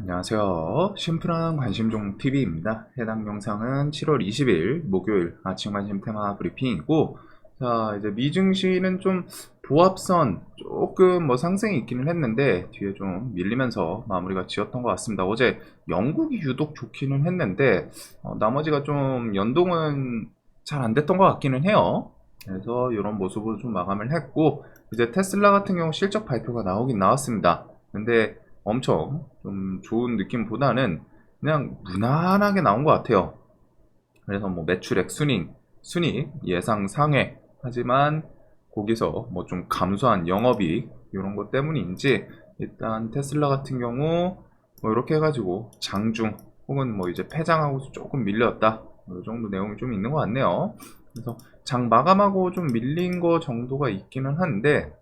안녕하세요. 심플한 관심종 TV입니다. 해당 영상은 7월 20일 목요일 아침 관심 테마 브리핑이고, 자, 이제 미증시는 좀 보합선 조금 뭐 상승이 있기는 했는데 뒤에 좀 밀리면서 마무리가 지었던 것 같습니다. 어제 영국이 유독 좋기는 했는데 나머지가 좀 연동은 잘 안 됐던 것 같기는 해요. 그래서 이런 모습으로 좀 마감을 했고, 이제 테슬라 같은 경우 실적 발표가 나오긴 나왔습니다. 근데 엄청 좀 좋은 느낌보다는 그냥 무난하게 나온 것 같아요. 그래서 뭐 매출액 순익 예상 상회, 하지만 거기서 뭐 좀 감소한 영업이익 이런 것 때문인지 일단 테슬라 같은 경우 뭐 이렇게 해가지고 장중 혹은 뭐 이제 폐장하고 조금 밀렸다, 이 정도 내용이 좀 있는 것 같네요. 그래서 장 마감하고 좀 밀린 거 정도가 있기는 한데,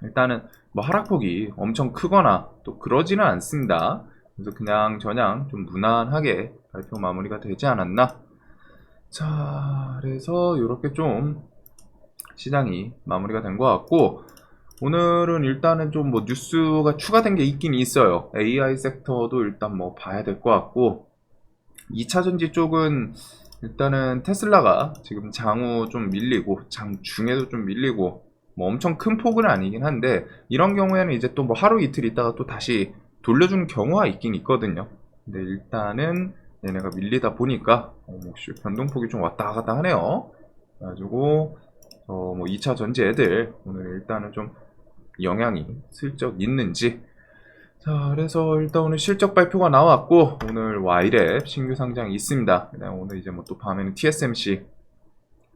일단은 뭐 하락폭이 엄청 크거나 또 그러지는 않습니다. 그래서 그냥 저냥 좀 무난하게 발표 마무리가 되지 않았나. 자, 그래서 이렇게 좀 시장이 마무리가 된 것 같고, 오늘은 일단은 좀 뭐 뉴스가 추가된 게 있긴 있어요. AI 섹터도 일단 뭐 봐야 될 것 같고, 2차 전지 쪽은 일단은 테슬라가 지금 장후 좀 밀리고 장중에도 좀 밀리고 뭐 엄청 큰 폭은 아니긴 한데, 이런 경우에는 이제 또 뭐 하루 이틀 있다가 또 다시 돌려주는 경우가 있긴 있거든요. 근데 일단은 얘네가 밀리다 보니까 변동폭이 좀 왔다 갔다 하네요. 그래가지고 뭐 2차 전지 애들 오늘 일단은 좀 영향이 슬쩍 있는지. 자, 그래서 일단 오늘 실적 발표가 나왔고, 오늘 Y랩 신규 상장이 있습니다. 그다음 오늘 이제 뭐 또 밤에는 TSMC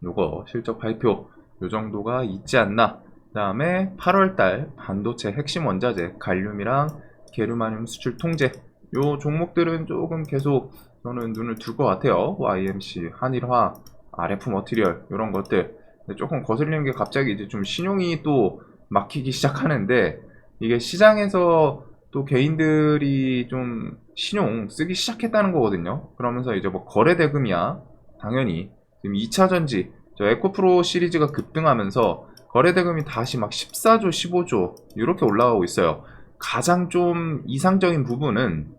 요거 실적 발표 요 정도가 있지 않나. 그다음에 8월달 반도체 핵심 원자재 갈륨이랑 게르마늄 수출 통제, 요 종목들은 조금 계속 저는 눈을 둘 것 같아요. YMC, 한일화, RF 머티리얼 이런 것들. 근데 조금 거슬리는 게 갑자기 이제 좀 신용이 또 막히기 시작하는데, 이게 시장에서 또 개인들이 좀 신용 쓰기 시작했다는 거거든요. 그러면서 이제 뭐 거래 대금이야 당연히 지금 2차 전지 저 에코프로 시리즈가 급등하면서 거래 대금이 다시 막 14조, 15조 이렇게 올라가고 있어요. 가장 좀 이상적인 부분은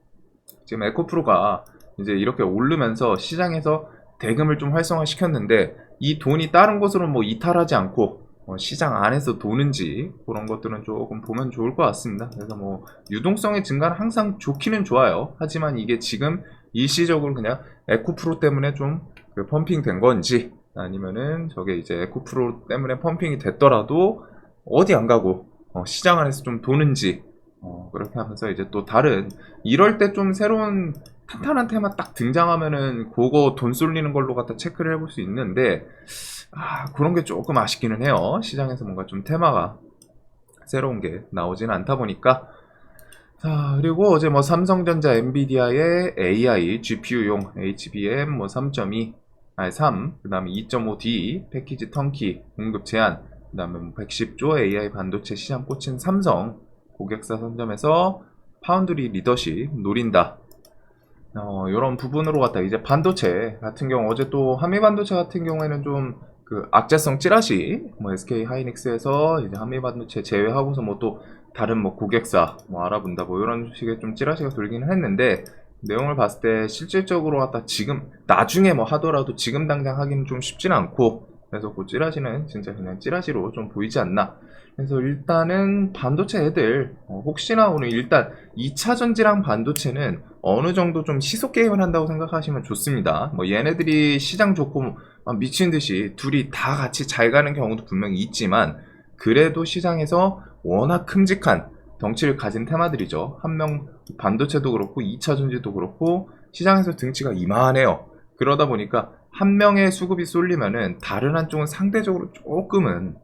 지금 에코프로가 이제 이렇게 오르면서 시장에서 대금을 좀 활성화시켰는데, 이 돈이 다른 곳으로 뭐 이탈하지 않고 시장 안에서 도는지 그런 것들은 조금 보면 좋을 것 같습니다. 그래서 뭐 유동성의 증가는 항상 좋기는 좋아요. 하지만 이게 지금 일시적으로 그냥 에코프로 때문에 좀 그 펌핑 된 건지, 아니면은 저게 이제 에코프로 때문에 펌핑이 됐더라도 어디 안 가고 시장 안에서 좀 도는지, 그렇게 하면서 이제 또 다른, 이럴 때 좀 새로운 탄탄한 테마 딱 등장하면은 그거 돈 쏠리는 걸로 갖다 체크를 해볼 수 있는데, 그런 게 조금 아쉽기는 해요. 시장에서 뭔가 좀 테마가 새로운 게 나오지는 않다 보니까. 자, 그리고 어제 뭐 삼성전자 엔비디아의 AI GPU용 HBM 뭐 3.2, 3, 그 다음에 2.5D 패키지 턴키 공급 제한, 그 다음에 뭐 110조 AI 반도체 시장 꽂힌 삼성 고객사 선점에서 파운드리 리더십 노린다. 이런 부분으로 갖다 이제 반도체 같은 경우, 어제 또 한미 반도체 같은 경우에는 좀 그 악재성 찌라시 뭐 SK 하이닉스에서 이제 한미 반도체 제외하고서 뭐 또 다른 뭐 고객사 뭐 알아본다 뭐 이런 식의 좀 찌라시가 돌기는 했는데, 내용을 봤을 때 실질적으로 갖다 지금 나중에 뭐 하더라도 지금 당장 하기는 좀 쉽지는 않고, 그래서 그 찌라시는 진짜 그냥 찌라시로 좀 보이지 않나. 그래서 일단은 반도체 애들 혹시나 오늘 일단 2차 전지랑 반도체는 어느 정도 좀 시속 게임을 한다고 생각하시면 좋습니다. 뭐 얘네들이 시장 좋고 막 미친 듯이 둘이 다 같이 잘 가는 경우도 분명히 있지만, 그래도 시장에서 워낙 큼직한 덩치를 가진 테마들이죠. 한 명 반도체도 그렇고 2차 전지도 그렇고 시장에서 등치가 이만해요. 그러다 보니까 한 명의 수급이 쏠리면은 다른 한쪽은 상대적으로 조금은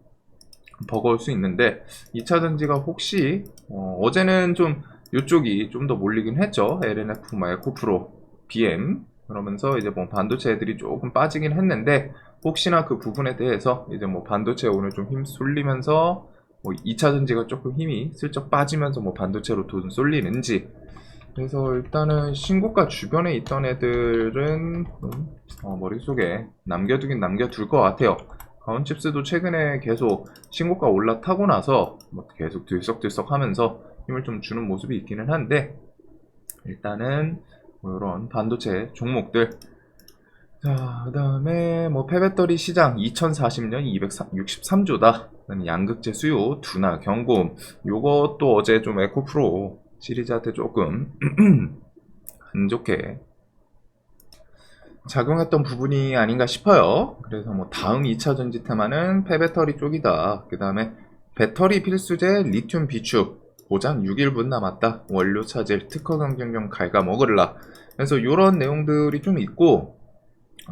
버거울 수 있는데, 2차 전지가 혹시 어제는 좀 이쪽이 좀 더 몰리긴 했죠. LNF, 에코프로, BM, 그러면서 이제 뭐 반도체 애들이 조금 빠지긴 했는데, 혹시나 그 부분에 대해서 이제 뭐 반도체 오늘 좀 힘 쏠리면서 뭐 2차 전지가 조금 힘이 슬쩍 빠지면서 뭐 반도체로 돈 쏠리는지. 그래서 일단은 신고가 주변에 있던 애들은 머릿속에 남겨두긴 남겨둘 것 같아요. 가온칩스도 최근에 계속 신고가 올라타고 나서 뭐 계속 들썩들썩 하면서 힘을 좀 주는 모습이 있기는 한데, 일단은 뭐 이런 반도체 종목들. 자, 그 다음에 뭐 폐배터리 시장 2040년 263조다. 그다음에 양극재 수요 둔화 경고음. 요것도 어제 좀 에코프로 시리즈한테 조금 안 좋게 작용했던 부분이 아닌가 싶어요. 그래서 뭐 다음 2차 전지 테마는 폐배터리 쪽이다. 그 다음에 배터리 필수제 리튬 비축 보장 6일분 남았다. 원료 차질 특허 경쟁력 갉아먹으라. 그래서 이런 내용들이 좀 있고,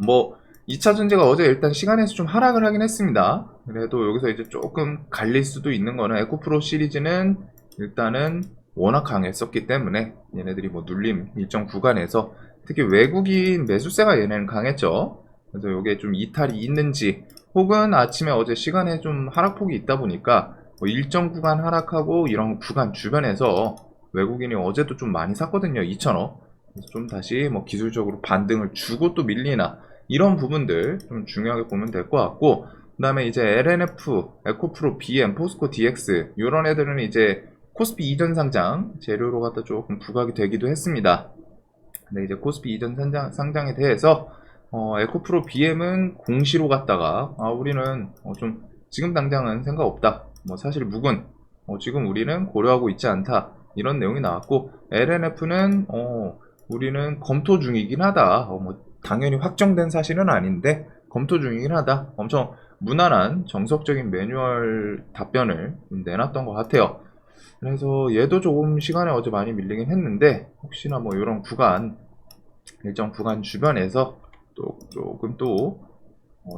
뭐 2차 전지가 어제 일단 시간에서 좀 하락을 하긴 했습니다. 그래도 여기서 이제 조금 갈릴 수도 있는 거는 에코프로 시리즈는 일단은 워낙 강했었기 때문에 얘네들이 뭐 눌림 일정 구간에서 특히 외국인 매수세가 얘네는 강했죠. 그래서 이게 좀 이탈이 있는지, 혹은 아침에 어제 시간에 좀 하락폭이 있다 보니까 뭐 일정 구간 하락하고 이런 구간 주변에서 외국인이 어제도 좀 많이 샀거든요. 2,000원. 그래서 좀 다시 뭐 기술적으로 반등을 주고 또 밀리나, 이런 부분들 좀 중요하게 보면 될 것 같고, 그 다음에 이제 LNF, 에코프로, BM, 포스코 DX 이런 애들은 이제 코스피 이전 상장 재료로 갖다 조금 부각이 되기도 했습니다. 근데 이제 코스피 이전 상장에 대해서 에코프로 BM은 공시로 갔다가 우리는 좀 지금 당장은 생각 없다. 뭐 사실 묵은 지금 우리는 고려하고 있지 않다. 이런 내용이 나왔고, LNF는 우리는 검토 중이긴 하다. 뭐 당연히 확정된 사실은 아닌데 검토 중이긴 하다. 엄청 무난한 정석적인 매뉴얼 답변을 내놨던 것 같아요. 그래서 얘도 조금 시간에 어제 많이 밀리긴 했는데, 혹시나 뭐 이런 구간 일정 구간 주변에서 또 조금 또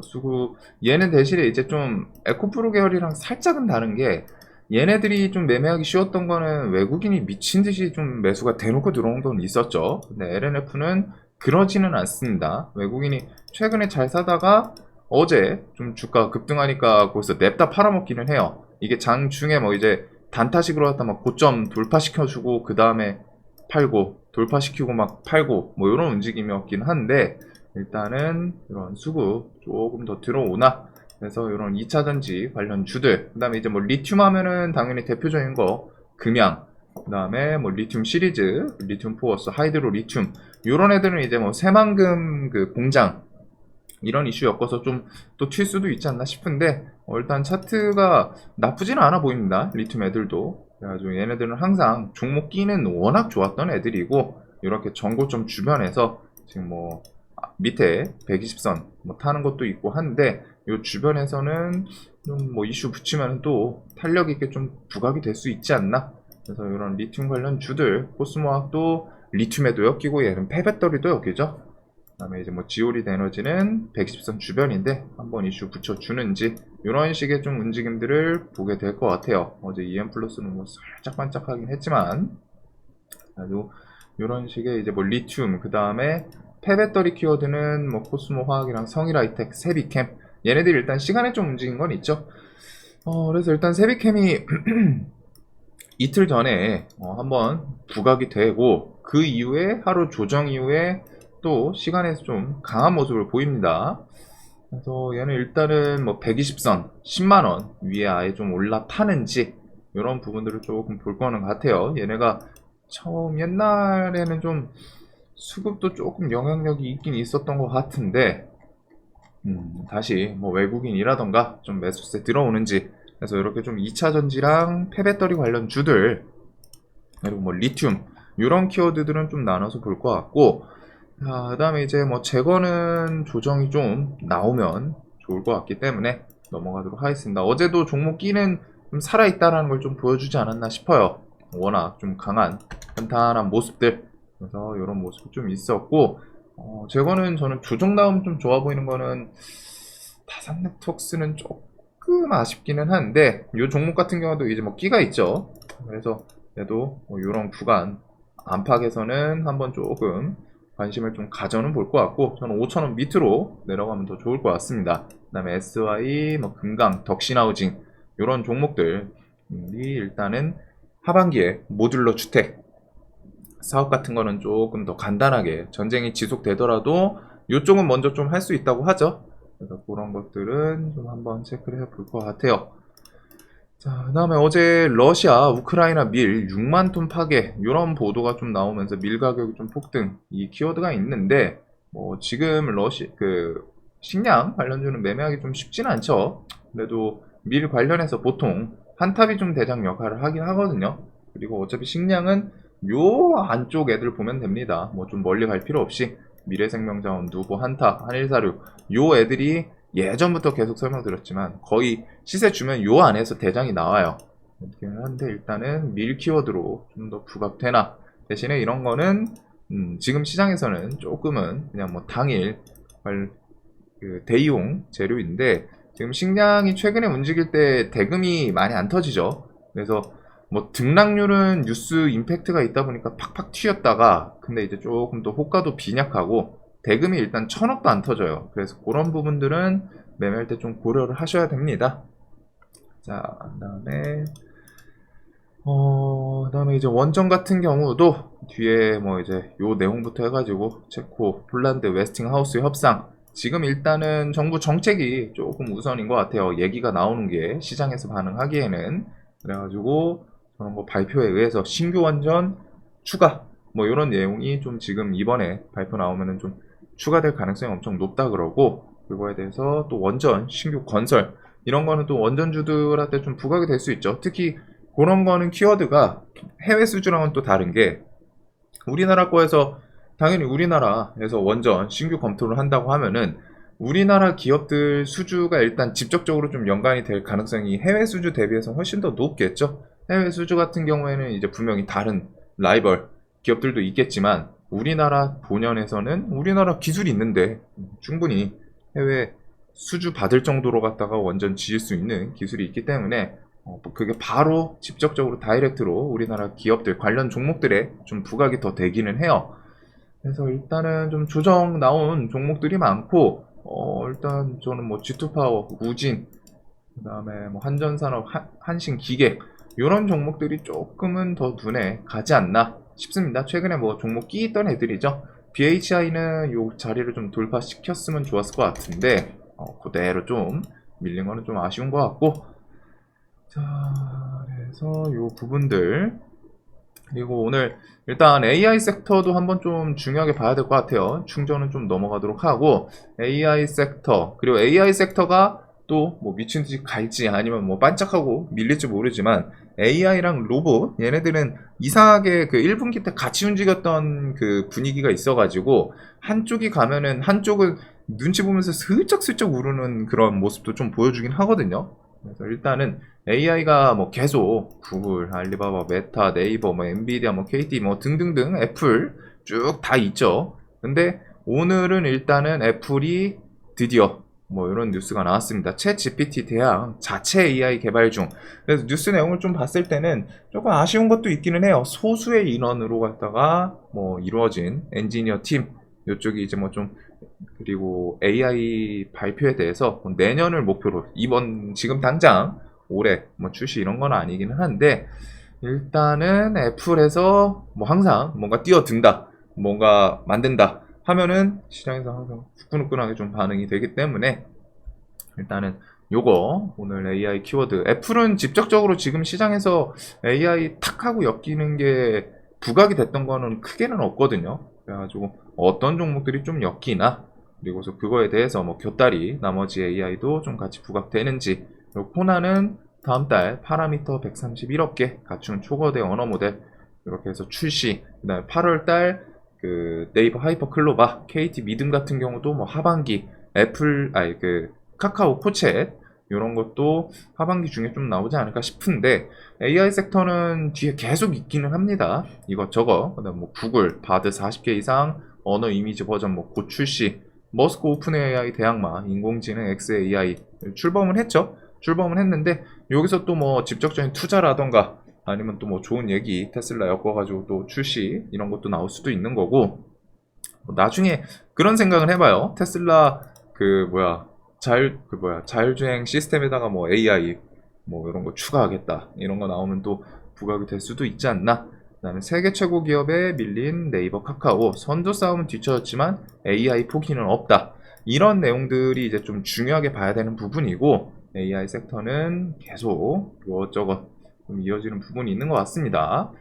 수급, 얘는 대신에 이제 좀 에코프로 계열이랑 살짝은 다른 게, 얘네들이 좀 매매하기 쉬웠던 거는 외국인이 미친 듯이 좀 매수가 대놓고 들어온 건 있었죠. 근데 LNF는 그러지는 않습니다. 외국인이 최근에 잘 사다가 어제 좀 주가 급등하니까 거기서 냅다 팔아먹기는 해요. 이게 장중에 뭐 이제 단타식으로 갖다 막 고점 돌파시켜주고 그 다음에 팔고 돌파시키고 막 팔고 뭐 이런 움직임이었긴 한데, 일단은 이런 수급 조금 더 들어오나, 그래서 이런 2차 전지 관련 주들, 그 다음에 이제 뭐 리튬 하면은 당연히 대표적인 거 금양, 그 다음에 뭐 리튬 시리즈, 리튬 포어스, 하이드로 리튬, 이런 애들은 이제 뭐 새만금 그 공장 이런 이슈 엮어서 좀 또 튈 수도 있지 않나 싶은데, 일단 차트가 나쁘지는 않아 보입니다. 리튬 애들도. 그래가지고 얘네들은 항상 종목 끼는 워낙 좋았던 애들이고, 이렇게 전고점 주변에서 지금 뭐 밑에 120선 뭐 타는 것도 있고 한데, 이 주변에서는 좀 뭐 이슈 붙이면 또 탄력 있게 좀 부각이 될 수 있지 않나. 그래서 이런 리튬 관련 주들, 코스모학도 리튬에도 엮이고 얘는 폐배터리도 엮이죠. 그 다음에 이제 뭐 지오리드 에너지는 120선 주변인데 한번 이슈 붙여주는지, 이런 식의 좀 움직임들을 보게 될 것 같아요. 어제 EM 플러스는 뭐 살짝 반짝하긴 했지만, 아주 이런 식의 이제 뭐 리튬, 그 다음에 폐배터리 키워드는 뭐 코스모 화학이랑 성일하이텍, 세비캠, 얘네들이 일단 시간에 좀 움직인 건 있죠. 그래서 일단 세비캠이 이틀 전에 한번 부각이 되고, 그 이후에 하루 조정 이후에 또 시간에서 좀 강한 모습을 보입니다. 그래서 얘는 일단은 뭐 120선 10만원 위에 아예 좀 올라타는지, 이런 부분들을 조금 볼 거는 같아요. 얘네가 처음 옛날에는 좀 수급도 조금 영향력이 있긴 있었던 것 같은데, 다시 뭐 외국인이라던가 좀 매수세 들어오는지, 그래서 이렇게 좀 2차 전지랑 폐배터리 관련 주들, 그리고 뭐 리튬 이런 키워드들은 좀 나눠서 볼 것 같고, 자, 그 다음에 이제 뭐 재고는 조정이 좀 나오면 좋을 것 같기 때문에 넘어가도록 하겠습니다. 어제도 종목 끼는 좀 살아있다라는 걸 좀 보여주지 않았나 싶어요. 워낙 좀 강한 탄탄한 모습들, 그래서 이런 모습이 좀 있었고, 재고는 저는 조정 나오면 좀 좋아 보이는 거는 다산 네트워크스는 조금 아쉽기는 한데, 이 종목 같은 경우도 이제 뭐 끼가 있죠. 그래서 얘도 뭐 이런 구간 안팎에서는 한번 조금 관심을 좀 가져는 볼 것 같고, 저는 5,000원 밑으로 내려가면 더 좋을 것 같습니다. 그 다음에 SY, 뭐 금강, 덕신하우징 이런 종목들이 일단은 하반기에 모듈러 주택 사업 같은 거는 조금 더 간단하게 전쟁이 지속되더라도 이쪽은 먼저 좀 할 수 있다고 하죠. 그래서 그런 것들은 좀 한번 체크를 해볼 것 같아요. 자, 그다음에 어제 러시아, 우크라이나 밀 6만 톤 파괴 이런 보도가 좀 나오면서 밀 가격이 좀 폭등 이 키워드가 있는데 뭐 지금 식량 관련주는 매매하기 좀 쉽진 않죠. 그래도 밀 관련해서 보통 한탑이 좀 대장 역할을 하긴 하거든요. 그리고 어차피 식량은 요 안쪽 애들 보면 됩니다. 뭐 좀 멀리 갈 필요 없이 미래생명자원, 누보, 한탑, 한일사료 요 애들이 예전부터 계속 설명드렸지만 거의 시세 주면 요 안에서 대장이 나와요. 그렇긴 한데 일단은 밀 키워드로 좀 더 부각되나 대신에 이런 거는 지금 시장에서는 조금은 그냥 뭐 당일 대이용 재료인데 지금 식량이 최근에 움직일 때 대금이 많이 안 터지죠. 그래서 뭐 등락률은 뉴스 임팩트가 있다 보니까 팍팍 튀었다가 근데 이제 조금 더 호가도 빈약하고 대금이 일단 1000억도 안 터져요. 그래서 그런 부분들은 매매할 때 좀 고려를 하셔야 됩니다. 자, 그다음에 이제 원전 같은 경우도 뒤에 뭐 이제 요 내용부터 해가지고 체코, 폴란드, 웨스팅하우스 협상 지금 일단은 정부 정책이 조금 우선인 것 같아요. 얘기가 나오는 게 시장에서 반응하기에는 그래가지고 그런 거 발표에 의해서 신규 원전 추가 뭐 이런 내용이 좀 지금 이번에 발표 나오면은 좀 추가될 가능성이 엄청 높다 그러고 그거에 대해서 또 원전 신규 건설 이런 거는 또 원전주들한테 좀 부각이 될 수 있죠. 특히 그런 거는 키워드가 해외 수주랑은 또 다른 게 우리나라 거에서 당연히 우리나라에서 원전 신규 검토를 한다고 하면은 우리나라 기업들 수주가 일단 직접적으로 좀 연관이 될 가능성이 해외 수주 대비해서 훨씬 더 높겠죠. 해외 수주 같은 경우에는 이제 분명히 다른 라이벌 기업들도 있겠지만 우리나라 본연에서는 우리나라 기술이 있는데 충분히 해외 수주 받을 정도로 갖다가 원전 지을 수 있는 기술이 있기 때문에 그게 바로 직접적으로 다이렉트로 우리나라 기업들 관련 종목들에 좀 부각이 더 되기는 해요. 그래서 일단은 좀 조정 나온 종목들이 많고 일단 저는 뭐 G2파워, 우진, 그다음에 뭐 한전산업, 한신기계 이런 종목들이 조금은 더 눈에 가지 않나 싶습니다. 최근에 뭐 종목 끼 있던 애들이죠. BHI는 요 자리를 좀 돌파시켰으면 좋았을 것 같은데 그대로 좀 밀린 거는 좀 아쉬운 것 같고 자 그래서 요 부분들 그리고 오늘 일단 AI 섹터도 한번 좀 중요하게 봐야 될 것 같아요. 충전은 좀 넘어가도록 하고 AI 섹터 그리고 AI 섹터가 또 뭐 미친 듯이 갈지 아니면 뭐 반짝하고 밀릴지 모르지만 AI랑 로봇 얘네들은 이상하게 그 1분기 때 같이 움직였던 그 분위기가 있어가지고 한쪽이 가면은 한쪽은 눈치 보면서 슬쩍슬쩍 우르는 그런 모습도 좀 보여주긴 하거든요. 그래서 일단은 AI가 뭐 계속 구글, 알리바바, 메타, 네이버, 뭐 엔비디아, 뭐 KT, 뭐 등등등 애플 쭉 다 있죠. 근데 오늘은 일단은 애플이 드디어 뭐 이런 뉴스가 나왔습니다. 챗 GPT 대항 자체 AI 개발 중. 그래서 뉴스 내용을 좀 봤을 때는 조금 아쉬운 것도 있기는 해요. 소수의 인원으로 갖다가 뭐 이루어진 엔지니어 팀 이쪽이 이제 뭐 좀 그리고 AI 발표에 대해서 내년을 목표로 이번 지금 당장 올해 뭐 출시 이런 건 아니기는 한데 일단은 애플에서 뭐 항상 뭔가 뛰어든다 뭔가 만든다 하면은 시장에서 항상 후끈후끈하게 좀 반응이 되기 때문에 일단은 요거 오늘 AI 키워드 애플은 직접적으로 지금 시장에서 AI 탁 하고 엮이는 게 부각이 됐던 거는 크게는 없거든요. 그래가지고 어떤 종목들이 좀 엮이나 그리고서 그거에 대해서 뭐 곁다리 나머지 AI도 좀 같이 부각되는지 그리고 코나는 다음 달 파라미터 131억 개 갖춘 초거대 언어 모델 이렇게 해서 출시 그다음에 8월 달 그 네이버 하이퍼 클로바 KT 미듬 같은 경우도 뭐 하반기 애플 카카오 코챗 이런 것도 하반기 중에 좀 나오지 않을까 싶은데 AI 섹터는 뒤에 계속 있기는 합니다. 이것저것 그다음 뭐 구글 바드 40개 이상 언어 이미지 버전 뭐 곧 출시 머스크 오픈 AI 대항마 인공지능 XAI 출범을 했죠. 출범을 했는데 여기서 또 뭐 직접적인 투자라던가 아니면 또 뭐 좋은 얘기 테슬라 엮어가지고 또 출시 이런 것도 나올 수도 있는 거고 나중에 그런 생각을 해봐요. 테슬라 자율주행 시스템에다가 뭐 AI 뭐 이런 거 추가하겠다 이런 거 나오면 또 부각이 될 수도 있지 않나. 그다음에 세계 최고 기업에 밀린 네이버 카카오 선두 싸움은 뒤쳐졌지만 AI 포기는 없다. 이런 내용들이 이제 좀 중요하게 봐야 되는 부분이고 AI 섹터는 계속 이것저것 좀 이어지는 부분이 있는 것 같습니다.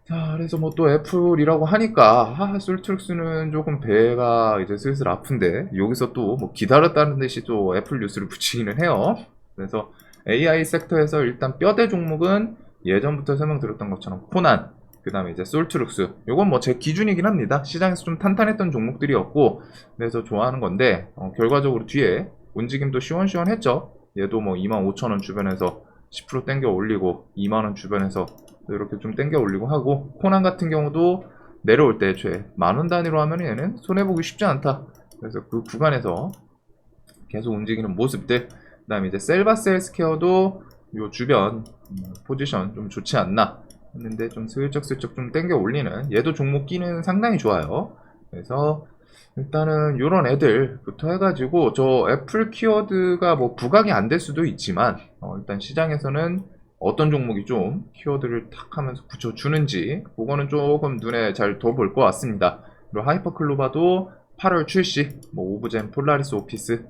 자, 그래서 뭐 또 애플이라고 하니까 솔트룩스는 조금 배가 이제 슬슬 아픈데 여기서 또 뭐 기다렸다는 듯이 또 애플 뉴스를 붙이기는 해요. 그래서 AI 섹터에서 일단 뼈대 종목은 예전부터 설명드렸던 것처럼 코난, 그 다음에 이제 솔트룩스, 요건 뭐 제 기준이긴 합니다. 시장에서 좀 탄탄했던 종목들이었고 그래서 좋아하는 건데 결과적으로 뒤에 움직임도 시원시원했죠. 얘도 뭐 25,000원 주변에서 10% 땡겨 올리고 2만원 주변에서 이렇게 좀 땡겨 올리고 하고, 코난 같은 경우도 내려올 때 애초에 만원 단위로 하면 얘는 손해보기 쉽지 않다. 그래서 그 구간에서 계속 움직이는 모습들, 그 다음에 이제 셀바스 헬스케어도 요 주변 포지션 좀 좋지 않나 했는데 좀 슬쩍슬쩍 좀 땡겨 올리는, 얘도 종목 끼는 상당히 좋아요. 그래서 일단은 요런 애들부터 해가지고, 저 애플 키워드가 뭐 부각이 안 될 수도 있지만 일단 시장에서는 어떤 종목이 좀 키워드를 탁 하면서 붙여주는지 그거는 조금 눈에 잘 둬볼 것 같습니다. 그리고 하이퍼클로바도 8월 출시, 뭐 오브젠, 폴라리스 오피스,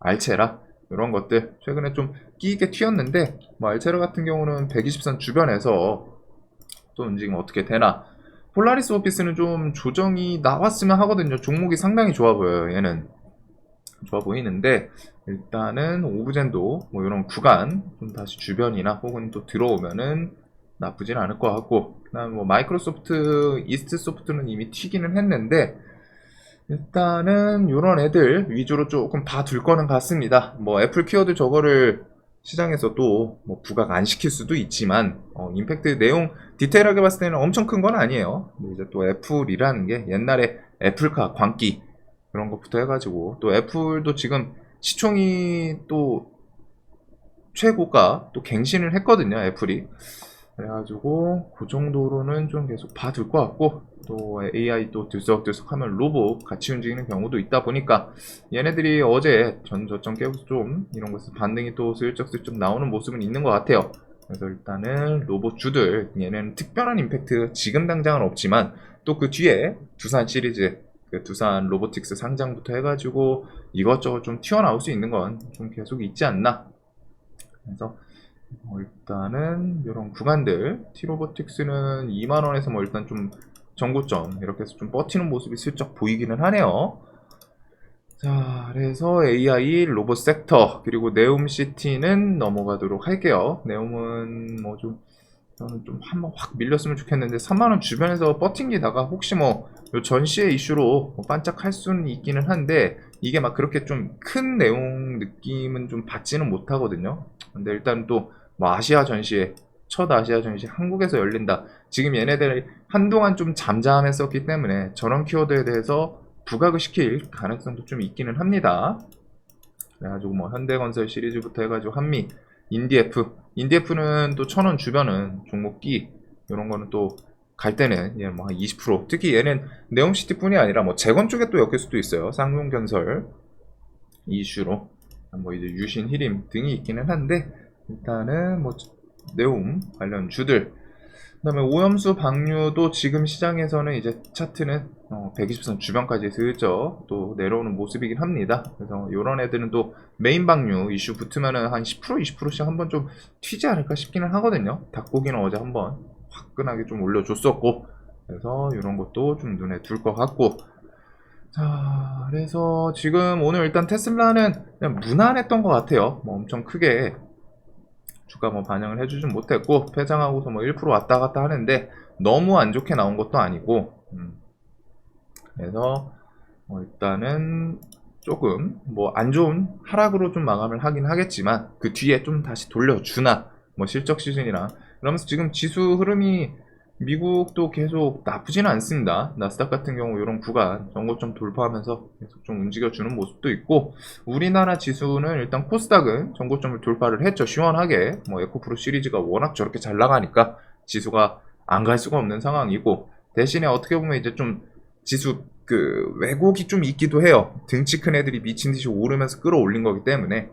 알체라 이런 것들 최근에 좀 끼게 튀었는데, 뭐 알체라 같은 경우는 120선 주변에서 또 움직임 어떻게 되나. 폴라리스 오피스는 좀 조정이 나왔으면 하거든요. 종목이 상당히 좋아 보여요. 얘는 좋아 보이는데, 일단은 오브젠도 뭐 이런 구간 좀 다시 주변이나 혹은 또 들어오면은 나쁘진 않을 것 같고, 그다음 뭐 마이크로소프트, 이스트 소프트는 이미 튀기는 했는데 일단은 이런 애들 위주로 조금 봐둘 거는 같습니다. 뭐 애플 키워드 저거를 시장에서 또 뭐 부각 안 시킬 수도 있지만 임팩트 내용 디테일하게 봤을 때는 엄청 큰 건 아니에요. 이제 또 애플이라는 게 옛날에 애플카 광기 그런 것부터 해가지고, 또 애플도 지금 시총이 또 최고가 또 갱신을 했거든요, 애플이. 그래가지고 그 정도로는 좀 계속 봐둘 것 같고, 또 AI 또 들썩들썩 하면 로봇 같이 움직이는 경우도 있다 보니까 얘네들이 어제 전저점 깨고서 좀 이런 것에서 반등이 또 슬쩍슬쩍 나오는 모습은 있는 것 같아요. 그래서 일단은 로봇 주들, 얘는 특별한 임팩트 지금 당장은 없지만 또 그 뒤에 두산 시리즈, 그 두산 로보틱스 상장부터 해가지고 이것저것 좀 튀어나올 수 있는 건 좀 계속 있지 않나. 그래서 일단은 이런 구간들, T로보틱스는 2만원에서 뭐 일단 좀 정고점 이렇게 해서 좀 버티는 모습이 슬쩍 보이기는 하네요. 자, 그래서 AI 로봇 섹터 그리고 네옴시티는 넘어가도록 할게요. 네옴은 뭐 좀 저는 좀 한번 확 밀렸으면 좋겠는데 3만원 주변에서 버팅기다가 혹시 뭐 전시의 이슈로 뭐 반짝할 수는 있기는 한데, 이게 막 그렇게 좀 큰 내용 느낌은 좀 받지는 못하거든요. 근데 일단 또 뭐 아시아 전시회, 첫 아시아 전시회 한국에서 열린다. 지금 얘네들 한동안 좀 잠잠했었기 때문에 저런 키워드에 대해서 부각을 시킬 가능성도 좀 있기는 합니다. 그래가지고 뭐 현대건설 시리즈부터 해가지고 한미, 인디에프는 또 1,000원 주변은 종목기 이런 거는 또 갈 때는 얘는 뭐한 20%, 특히 얘는 네옴시티뿐이 아니라 뭐 재건 쪽에 또 엮일 수도 있어요. 쌍용건설 이슈로 뭐 이제 유신, 히림 등이 있기는 한데, 일단은 뭐 네옴 관련 주들, 그다음에 오염수 방류도 지금 시장에서는 이제 차트는 120선 주변까지 슬쩍 또 내려오는 모습이긴 합니다. 그래서 이런 애들은 또 메인 방류 이슈 붙으면은 한 10% 20%씩 한번 좀 튀지 않을까 싶기는 하거든요. 닭고기는 어제 한번 화끈하게 좀 올려줬었고, 그래서 이런 것도 좀 눈에 둘 것 같고. 자, 그래서 지금 오늘 일단 테슬라는 그냥 무난했던 것 같아요. 뭐 엄청 크게 주가 뭐 반영을 해주진 못했고, 폐장하고서 뭐 1% 왔다 갔다 하는데 너무 안 좋게 나온 것도 아니고, 그래서 일단은 조금 뭐 안 좋은 하락으로 좀 마감을 하긴 하겠지만 그 뒤에 좀 다시 돌려주나, 뭐 실적 시즌이나 그러면서 지금 지수 흐름이 미국도 계속 나쁘지는 않습니다. 나스닥 같은 경우 이런 구간 정고점 돌파하면서 계속 좀 움직여주는 모습도 있고, 우리나라 지수는 일단 코스닥은 정고점을 돌파를 했죠. 시원하게. 뭐 에코프로 시리즈가 워낙 저렇게 잘 나가니까 지수가 안 갈 수가 없는 상황이고, 대신에 어떻게 보면 이제 좀 지수 그 왜곡이 좀 있기도 해요. 등치 큰 애들이 미친 듯이 오르면서 끌어올린 거기 때문에.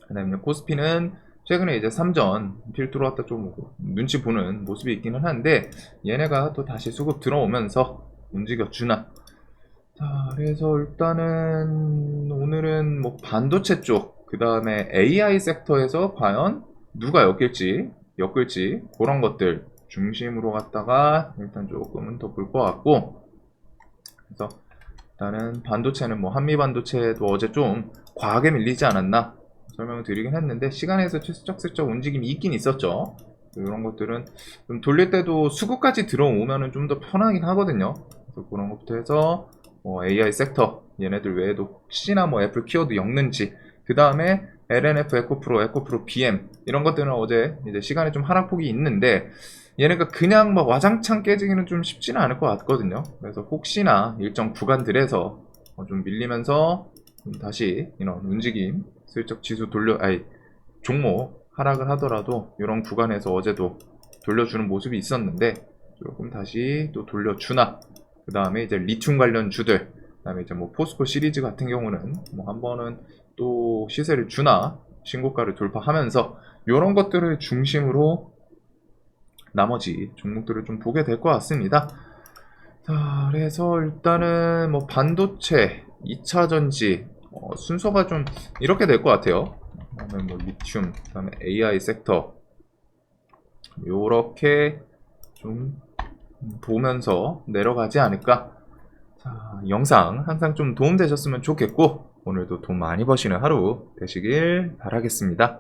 그다음에 코스피는 최근에 이제 3전 필 들어왔다 좀 눈치 보는 모습이 있기는 한데, 얘네가 또 다시 수급 들어오면서 움직여 주나. 자, 그래서 일단은 오늘은 뭐 반도체 쪽, 그 다음에 AI 섹터에서 과연 누가 엮을지 그런 것들 중심으로 갖다가 일단 조금은 더 볼 것 같고, 그래서 일단은 반도체는 뭐 한미 반도체도 어제 좀 과하게 밀리지 않았나 설명을 드리긴 했는데, 시간에서 슬쩍슬쩍 움직임이 있긴 있었죠. 이런 것들은 좀 돌릴 때도 수급까지 들어오면은 좀 더 편하긴 하거든요. 그래서 그런 것부터 해서 뭐 AI 섹터 얘네들 외에도 혹시나 뭐 애플 키워드 엮는지, 그 다음에 LNF, 에코프로 BM 이런 것들은 어제 이제 시간에 좀 하락폭이 있는데, 얘네가 그냥 막 와장창 깨지기는 좀 쉽지는 않을 것 같거든요. 그래서 혹시나 일정 구간들에서 좀 밀리면서 다시 이런 움직임, 슬쩍 지수 종목 하락을 하더라도 이런 구간에서 어제도 돌려주는 모습이 있었는데, 조금 다시 또 돌려주나, 그 다음에 이제 리튬 관련 주들, 그 다음에 이제 뭐 포스코 시리즈 같은 경우는 뭐 한 번은 또 시세를 주나 신고가를 돌파하면서 이런 것들을 중심으로 나머지 종목들을 좀 보게 될 것 같습니다. 자, 그래서 일단은 뭐 반도체, 2차 전지 순서가 좀 이렇게 될 것 같아요. 그다음에 뭐 리튬, 그다음에 AI 섹터 요렇게 좀 보면서 내려가지 않을까. 자, 영상 항상 좀 도움되셨으면 좋겠고, 오늘도 돈 많이 버시는 하루 되시길 바라겠습니다.